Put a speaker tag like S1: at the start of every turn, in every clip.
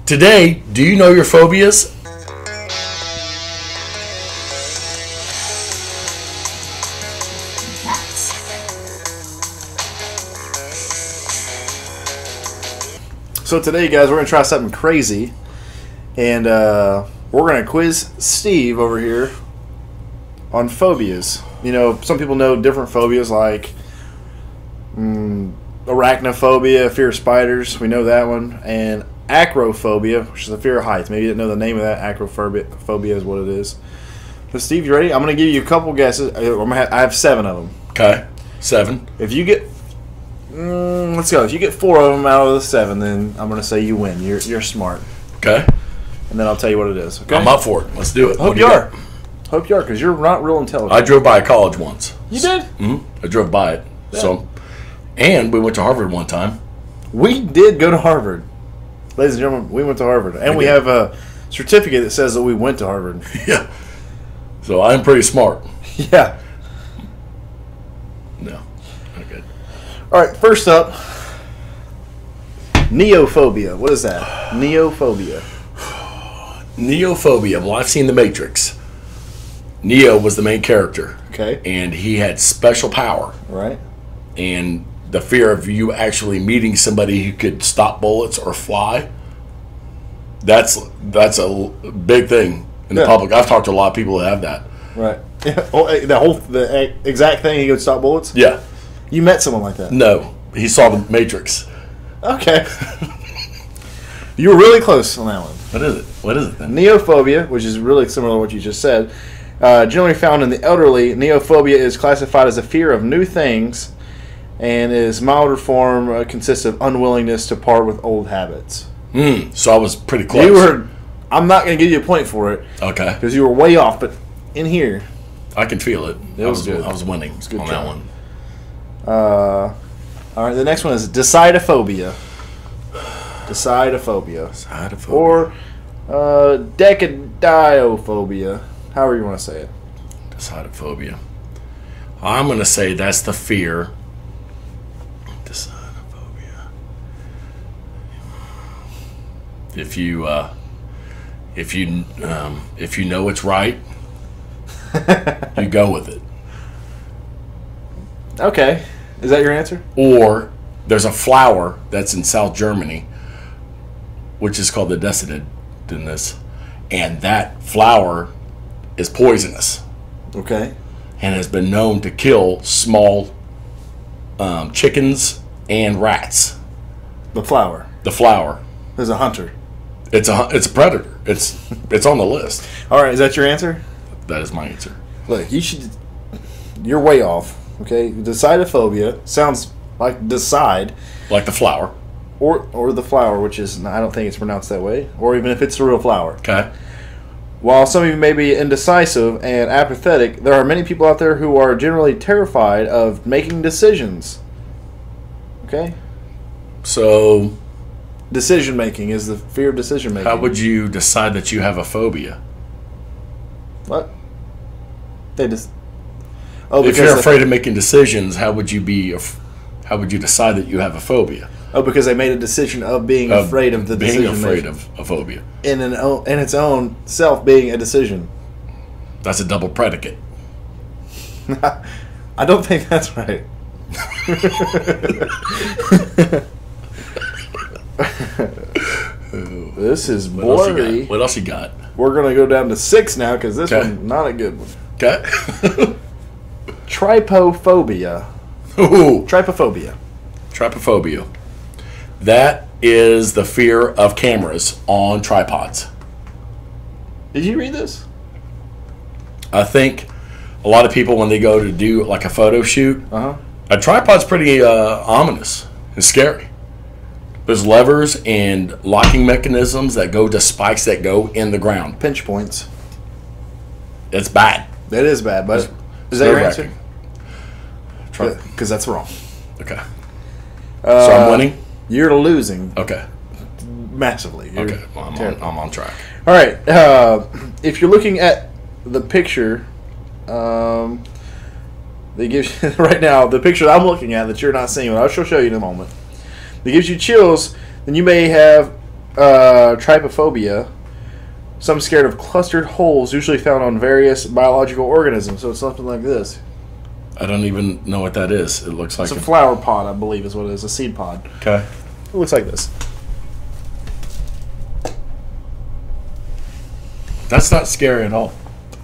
S1: Today, do you know your phobias?
S2: So today, guys, we're going to try something crazy. And we're going to quiz Steve over here on phobias. You know, some people know different phobias like arachnophobia, fear of spiders. We know that one. And acrophobia, which is the fear of heights. Maybe you didn't know the name of that. Acrophobia is what it is. So, Steve, you ready? I'm going to give you a couple guesses. I have 7 of them.
S1: Okay, 7.
S2: If you get... let's go. If you get 4 of them out of the 7, then I'm going to say you win. You're smart.
S1: Okay.
S2: And then I'll tell you what it is. Okay?
S1: I'm up for it. Let's do it.
S2: Hope you are. Hope you are, because you're not real intelligent.
S1: I drove by a college once.
S2: You did?
S1: Mm-hmm. I drove by it.
S2: Yeah.
S1: So, and we went to Harvard one time.
S2: We did go to Harvard. Ladies and gentlemen, we went to Harvard. And we have a certificate that says that we went to Harvard.
S1: Yeah. So I'm pretty smart.
S2: Yeah.
S1: No. Not good.
S2: All right, first up, Neophobia. What is that? Neophobia.
S1: Neophobia. Well, I've seen The Matrix. Neo was the main character.
S2: Okay.
S1: And he had special power.
S2: Right.
S1: And the fear of you actually meeting somebody who could stop bullets or fly, that's a big thing in the public. I've talked to a lot of people that have that.
S2: Right. The exact thing, he could stop bullets?
S1: Yeah.
S2: You met someone like that?
S1: No. He saw The Matrix.
S2: Okay. You were really close on that one.
S1: What is it then?
S2: Neophobia, which is really similar to what you just said, generally found in the elderly. Neophobia is classified as a fear of new things, and is milder form consists of unwillingness to part with old habits.
S1: So I was pretty close.
S2: I'm not going to give you a point for it.
S1: Okay.
S2: Because you were way off, but in here,
S1: I can feel it.
S2: It was good.
S1: I was winning
S2: good
S1: on
S2: job.
S1: that one.
S2: All right, the next one is Decidophobia. Decidophobia. Or Decidophobia. However you want to say it.
S1: Decidophobia. I'm going to say that's the fear. Decidophobia. If you know it's right, you go with it.
S2: Okay. Is that your answer?
S1: Or there's a flower that's in South Germany, which is called the Decidophobia, and that flower is poisonous.
S2: Okay.
S1: And has been known to kill small chickens and rats.
S2: The flower.
S1: The flower.
S2: There's a hunter.
S1: It's a predator. It's on the list.
S2: All right. Is that your answer?
S1: That is my answer.
S2: Look, you're way off. Okay. Decidophobia sounds like decide.
S1: Like the flower.
S2: Or the flower, which is, I don't think it's pronounced that way. Or even if it's a real flower.
S1: Okay.
S2: While some of you may be indecisive and apathetic, there are many people out there who are generally terrified of making decisions. Okay?
S1: So,
S2: decision making is the fear of decision making.
S1: how would you decide that you have a phobia?
S2: What?
S1: If you're afraid of making decisions, how would you decide that you have a phobia?
S2: Oh, because they made a decision of being afraid of the decision.
S1: Being afraid of a phobia.
S2: In its own self being a decision.
S1: That's a double predicate.
S2: I don't think that's right. This is blurry.
S1: What else you got?
S2: We're going to go down to 6 now because this one's not a good one.
S1: Okay.
S2: Trypophobia.
S1: Ooh.
S2: Trypophobia.
S1: Trypophobia. That is the fear of cameras on tripods.
S2: Did you read this?
S1: I think a lot of people, when they go to do like a photo shoot, a tripod's pretty ominous and scary. There's levers and locking mechanisms that go to spikes that go in the ground.
S2: Pinch points.
S1: It's bad.
S2: That is bad, but is that your answer? Because that's wrong.
S1: Okay. So I'm winning?
S2: You're losing.
S1: Okay.
S2: Massively.
S1: Okay. Well, I'm on track.
S2: All right. If you're looking at the picture, they give you, right now, the picture I'm looking at that you're not seeing, but I shall show you in a moment. It gives you chills, then you may have Trypophobia. Some scared of clustered holes usually found on various biological organisms. So it's something like this.
S1: I don't even know what that is. It looks like
S2: It's a flower pod, I believe is what it is. A seed pod.
S1: Okay.
S2: It looks like this.
S1: That's not scary at all.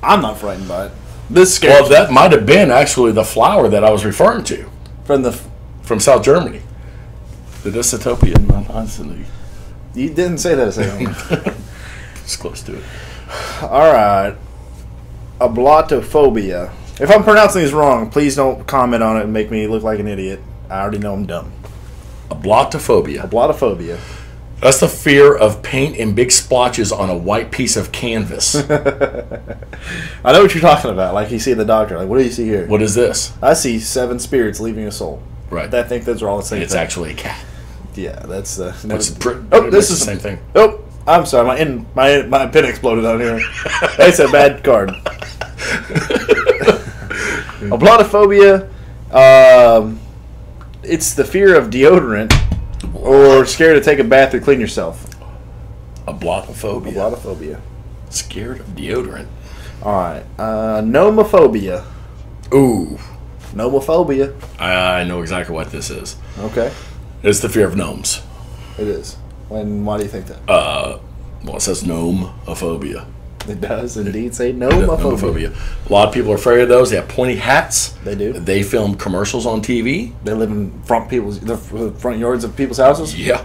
S2: I'm not frightened by it. This scares
S1: Well, that might have been actually the flower that I was referring to from South Germany. The Decidophobia.
S2: You didn't say that a second ago.
S1: It's close to it.
S2: All right. Ablutophobia. If I'm pronouncing these wrong, please don't comment on it and make me look like an idiot. I already know I'm dumb.
S1: Ablutophobia.
S2: Ablutophobia.
S1: That's the fear of paint in big splotches on a white piece of canvas.
S2: I know what you're talking about. Like you see the doctor. Like, what do you see here?
S1: What is this?
S2: I see 7 spirits leaving a soul.
S1: Right.
S2: I think those are all the same
S1: It's
S2: thing.
S1: actually a cat.
S2: Yeah, that's
S1: This
S2: this
S1: is the same thing.
S2: Oh, I'm sorry. My pen exploded out here. That's a bad card. Ablutophobia. It's the fear of deodorant or scared to take a bath or clean yourself.
S1: Ablutophobia.
S2: Ablutophobia.
S1: Scared of deodorant.
S2: All right. Nomophobia.
S1: Ooh.
S2: Nomophobia.
S1: I know exactly what this is.
S2: Okay.
S1: It's the fear of gnomes.
S2: It is. And why do you think that?
S1: Well, it says Nomophobia.
S2: It does indeed say nomophobia.
S1: A lot of people are afraid of those. They have pointy hats.
S2: They do.
S1: They film commercials on TV.
S2: They live in the front yards of people's houses.
S1: Yeah.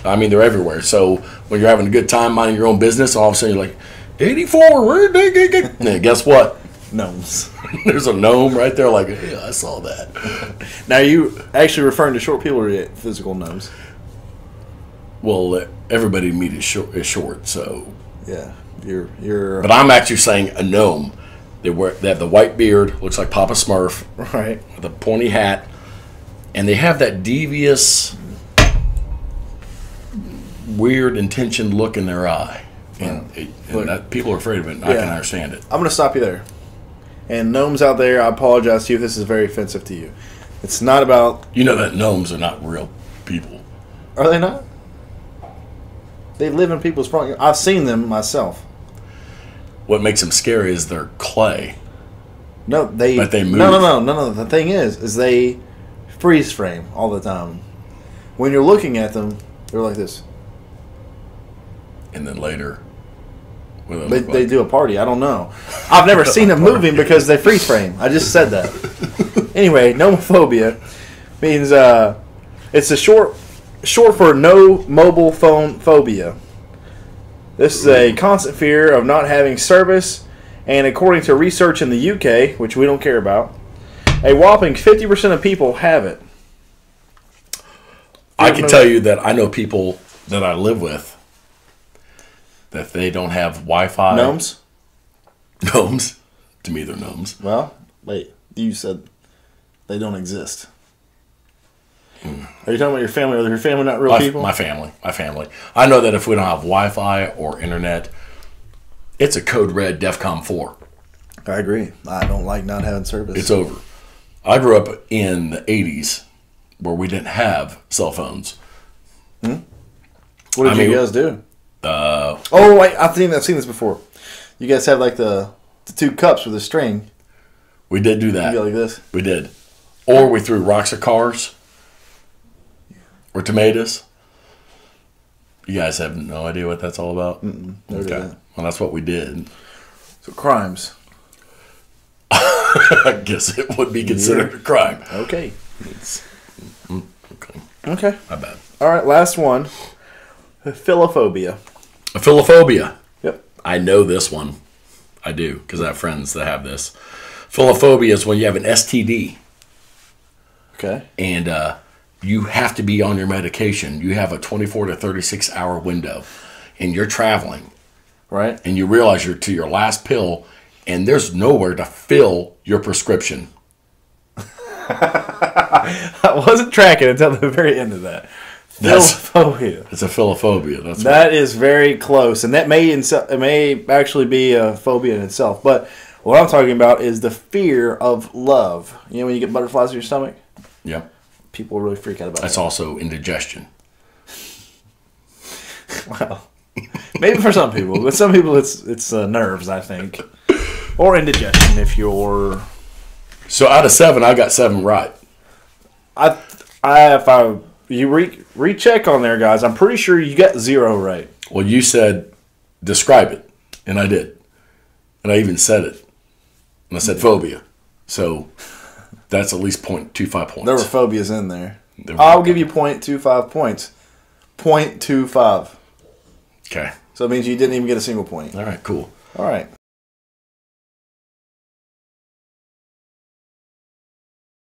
S1: I mean, they're everywhere. So when you're having a good time minding your own business, all of a sudden you're like, 84, where did they get? And guess what?
S2: Gnomes.
S1: There's a gnome right there. Like, yeah, I saw that.
S2: Now, you actually referring to short people or physical gnomes?
S1: Well, everybody to meet is short, so.
S2: Yeah, you're.
S1: But I'm actually saying a gnome. They have the white beard, looks like Papa Smurf,
S2: right,
S1: with a pointy hat, and they have that devious, weird, intentioned look in their eye, and that, people are afraid of it. And I can understand it.
S2: I'm going to stop you there. And gnomes out there, I apologize to you if this is very offensive to you. It's not about.
S1: You know that gnomes are not real people.
S2: Are they not? They live in people's front. I've seen them myself.
S1: What makes them scary is their clay.
S2: No,
S1: But they move.
S2: No. The thing is they freeze frame all the time. When you're looking at them, they're like this.
S1: And then later,
S2: they do a party. I don't know. I've never seen them moving because they freeze frame. I just said that. Anyway, nomophobia means it's a short for no mobile phone phobia. This is a constant fear of not having service, and according to research in the UK, which we don't care about, a whopping 50% of people have it.
S1: I can tell you that I know people that I live with that they don't have Wi-Fi.
S2: Gnomes?
S1: Gnomes. To me, they're gnomes.
S2: Well, wait. You said they don't exist. Are you talking about your family? Or your family not real people?
S1: My family. I know that if we don't have Wi-Fi or internet, it's a code red DEFCON 4.
S2: I agree. I don't like not having service.
S1: It's over. I grew up in the 80s where we didn't have cell phones.
S2: What did you guys do?
S1: Oh,
S2: wait. I've seen this before. You guys have like the 2 cups with a string.
S1: We did do that.
S2: You go like this?
S1: We did. Or we threw rocks at cars. Or tomatoes. You guys have no idea what that's all about?
S2: Never did that.
S1: Well, that's what we did.
S2: So crimes.
S1: I guess it would be considered a crime.
S2: Okay.
S1: Okay.
S2: Okay.
S1: My bad.
S2: All right, last one. Philophobia.
S1: A Philophobia.
S2: Yep.
S1: I know this one. I do, because I have friends that have this. Philophobia is when you have an STD.
S2: Okay.
S1: And you have to be on your medication. You have a 24 to 36 hour window. And you're traveling.
S2: Right.
S1: And you realize you're to your last pill, and there's nowhere to fill your prescription.
S2: I wasn't tracking until the very end of that. Philophobia.
S1: It's a Philophobia.
S2: That is very close, and that may actually be a phobia in itself. But what I'm talking about is the fear of love. You know when you get butterflies in your stomach?
S1: Yep.
S2: People really freak out about that.
S1: That's also indigestion.
S2: Well, maybe for some people, but some people it's nerves, I think, or indigestion. If you're
S1: So out of 7, I got 7 right.
S2: You recheck on there, guys. I'm pretty sure you got 0 right.
S1: Well, you said describe it, and I did, and I even said it, and I said phobia. So that's at least 0.25 points.
S2: There were phobias in there. I'll give you 0.25 points. 0.25.
S1: Okay.
S2: So it means you didn't even get a single point.
S1: All right. Cool.
S2: All right.